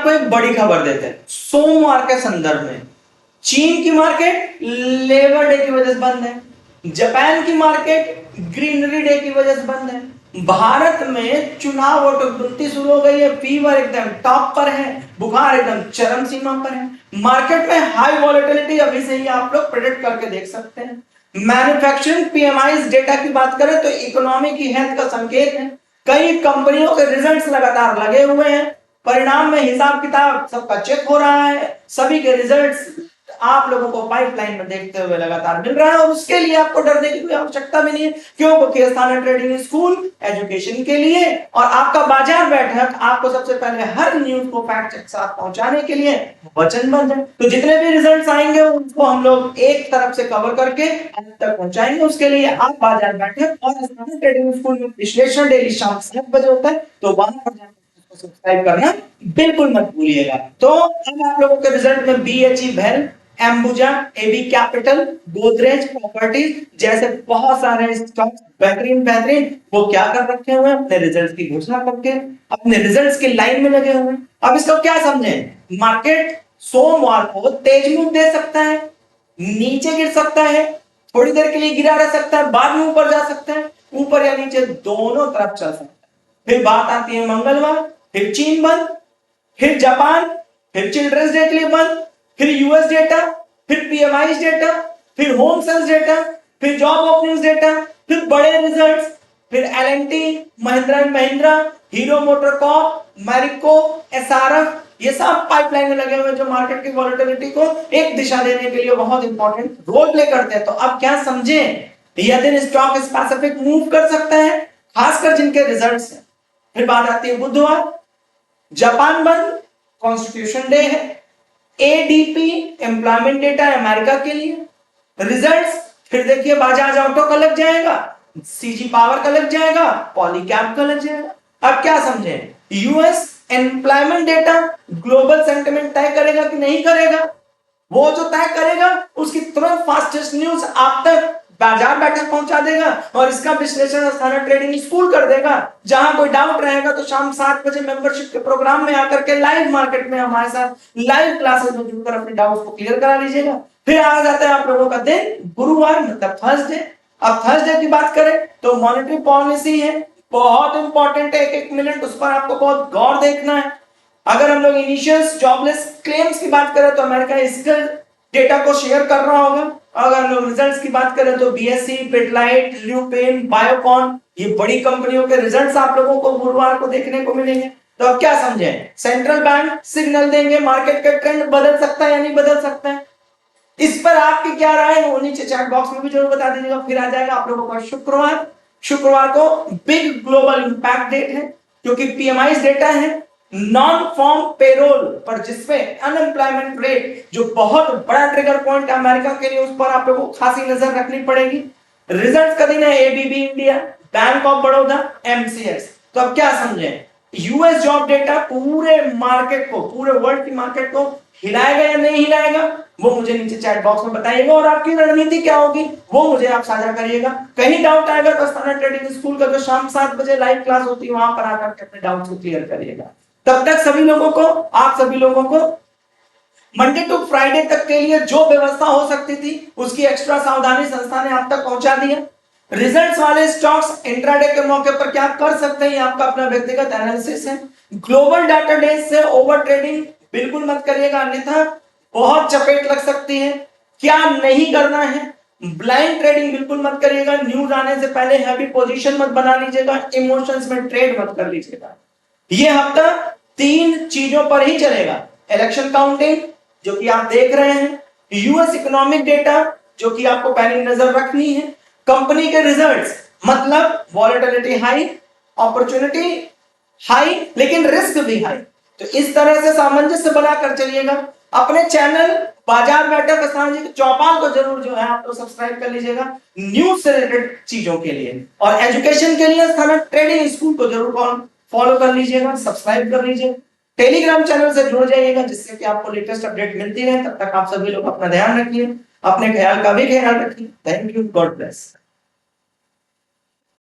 आपको एक बड़ी खबर देते हैं। सोमवार के संदर्भ में चीन की मार्केट लेबर डे की वजह से बंद है, जापान की मार्केट ग्रीनरी डे की वजह से बंद है, भारत में चुनाव वोटों की गिनती शुरू हो गई है, फीवर एकदम टॉप पर है, बुखार एकदम चरम सीमा पर है, मार्केट में हाई वॉलेटिलिटी अभी से ही आप लोग प्रेडिक्ट करके देख सकते हैं। मैन्युफैक्चरिंग पीएमआई डेटा की बात करें तो इकोनॉमी की हेल्थ का संकेत है। कई कंपनियों के रिजल्ट्स लगातार लगे हुए हैं, परिणाम में हिसाब किताब सबका चेक हो रहा है, सभी के रिजल्ट्स आप लोगों को पाइपलाइन में देखते हुए लगातार मिल रहा है और उसके लिए आपको डरने की कोई आवश्यकता भी नहीं है। क्योंकि स्थाना ट्रेडिंग स्कूल एजुकेशन के लिए और आपका बाजार बैठक आपको सबसे पहले हर न्यूज को फैक्ट चेक साथ पहुंचाने के लिए वचनबद्ध है। तो जितने भी रिजल्ट्स आएंगे उनको हम लोग एक तरफ से कवर करके आप तक पहुंचाएंगे। उसके लिए आप बाजार बैठक और स्थाना ट्रेडिंग स्कूल में विश्लेषण डेली शाम 7 बजे होता है, तो वहां पर जाकर सब्सक्राइब करना बिल्कुल मत भूलिएगा। तो अब आप लोगों के रिजल्ट में BHE भेल, Ambuja, AB capital, Godrej properties जैसे बहुत सारे स्टॉक्स बेहतरीन वो क्या कर रखे हुए हैं, अपने रिजल्ट्स की घोषणा करके अपने रिजल्ट्स की लाइन में लगे हुए हैं। अब इसको क्या समझें, मार्केट सोमवार को तेज मूव दे सकता है, नीचे गिर सकता है, थोड़ी देर के लिए गिरा रह सकता है, बाद में ऊपर जा सकता है, ऊपर या नीचे दोनों तरफ चल सकता है। फिर बात आती है मंगलवार, फिर चीन बंद, फिर जापान, फिर चिल्ड्रंस डे के लिए बंद, फिर यूएस डेटा, फिर पीएमआई डेटा, फिर होम सेल्स डेटा, फिर जॉब ओपनिंग्स डेटा, फिर बड़े रिजल्ट्स, फिर LNT, Mahindra and Mahindra, Hero MotoCorp, Marico, SRF, ये सब पाइपलाइन में लगे हुए जो मार्केट की वॉलेटिलिटी को एक दिशा देने के लिए बहुत इंपॉर्टेंट रोल प्ले करते हैं। तो अब क्या समझें, यह दिन स्टॉक स्पेसिफिक मूव कर सकता है, खासकर जिनके रिजल्ट्स हैं। फिर बात आती है बुधवार, जापान बंद, कॉन्स्टिट्यूशन डे है, एडीपी एम्प्लॉयमेंट डेटा है अमेरिका के लिए, रिजल्ट्स फिर देखिए बजाज ऑटो का लग जाएगा, सीजी पावर का लग जाएगा, पॉलीकैब का लग जाएगा। अब क्या समझें, US employment data global sentiment तय करेगा कि नहीं करेगा, वो जो तय करेगा उसकी तुरंत फास्टेस्ट न्यूज आप तक बाजार बैठक पहुंचा देगा और इसका विश्लेषण स्थाना ट्रेडिंग स्कूल कर देगा। जहां कोई डाउट रहेगा तो शाम 7 बजे मेंबरशिप के प्रोग्राम में आकर के लाइव मार्केट में हमारे साथ लाइव क्लासेस में जुड़कर अपने डाउट्स को क्लियर करा लीजिएगा। फिर आ जाता है आप लोगों का दिन गुरुवार, मतलब थर्सडे। अब थर्सडे की बात करें तो मॉनेटरी पॉलिसी है, बहुत इंपॉर्टेंट है, एक मिनट उस पर आपको बहुत गौर देखना है। अगर हम लोग इनिशियल जॉबलेस क्लेम्स की बात करें तो अमेरिका इसका डेटा को शेयर कर रहा होगा। अगर हम लोग रिजल्ट्स की बात करें तो BSE, पिडलाइट, ल्यूपेन, बायोकॉन, ये बड़ी कंपनियों के रिजल्ट्स आप लोगों को गुरुवार को देखने को मिलेंगे। तो अब क्या समझें, सेंट्रल बैंक सिग्नल देंगे, मार्केट का ट्रेंड बदल सकता है या नहीं बदल सकता है, इस पर आपकी क्या राय है वो नीचे चैट बॉक्स में भी जरूर बता दीजिएगा। फिर आ जाएगा आप लोगों का शुक्रवार को बिग ग्लोबल इंपैक्ट डेट है, क्योंकि पीएमआई डेटा है नॉन फॉर्म पेरोल पर, जिसमें अनएम्प्लॉयमेंट रेट जो बहुत बड़ा ट्रिगर पॉइंट है अमेरिका के लिए, उस पर आप लोगों को खासी नजर रखनी पड़ेगी। रिजल्ट का दिन है ABB India, bank of Baroda, MCX। तो अब क्या समझें, यूएस जॉब डेटा पूरे मार्केट को, पूरे वर्ल्ड की मार्केट को हिलाएगा या नहीं हिलाएगा, वो मुझे नीचे चैट बॉक्स में बताइएगा और आपकी रणनीति क्या होगी वो मुझे आप साझा करिएगा। कहीं डाउट आएगा तो स्थाना ट्रेडिंग स्कूल का जो शाम 7 बजे लाइव क्लास होती है वहां पर आकर के अपने डाउट्स को क्लियर करिएगा। तब तक सभी लोगों को, आप सभी लोगों को मंडे टू फ्राइडे तक के लिए जो व्यवस्था हो सकती थी उसकी एक्स्ट्रा सावधानी संस्था ने आप तक पहुंचा दी है। रिजल्ट्स वाले स्टॉक्स इंट्राडे के मौके पर क्या कर सकते हैं, आपका अपना व्यक्तिगत एनालिसिस है। ग्लोबल डाटा डेज से ओवर ट्रेडिंग बिल्कुल मत करिएगा, अन्यथा बहुत चपेट लग सकती है। क्या नहीं करना है, ब्लाइंड ट्रेडिंग बिल्कुल मत करिएगा, न्यूज आने से पहले हैवी पोजीशन मत बना लीजिएगा, इमोशंस में ट्रेड मत कर लीजिएगा। यह हफ्ता 3 चीजों पर ही चलेगा, इलेक्शन काउंटिंग जो कि आप देख रहे हैं, यूएस इकोनॉमिक डेटा जो कि आपको पहले नजर रखनी है, कंपनी के रिजल्ट्स मतलब वॉलेटिलिटी हाई, अपॉर्चुनिटी हाई, लेकिन रिस्क भी हाई। तो इस तरह से सामंजस्य बनाकर चलिएगा। अपने चैनल बाजार बैठक स्थान जी चौपाल को जरूर जो है आप लोग सब्सक्राइब कर लीजिएगा न्यूज से रिलेटेड चीजों के लिए, और एजुकेशन के लिए स्थाना ट्रेडिंग स्कूल को जरूर फॉलो कर लीजिएगा, सब्सक्राइब कर लीजिएगा, टेलीग्राम चैनल से जुड़ जाइएगा जिससे कि आपको लेटेस्ट अपडेट मिलती रहे। तब तक आप सभी लोग अपना ध्यान रखिए, अपने ख्याल का भी ख्याल रखिए। Thank you, God bless.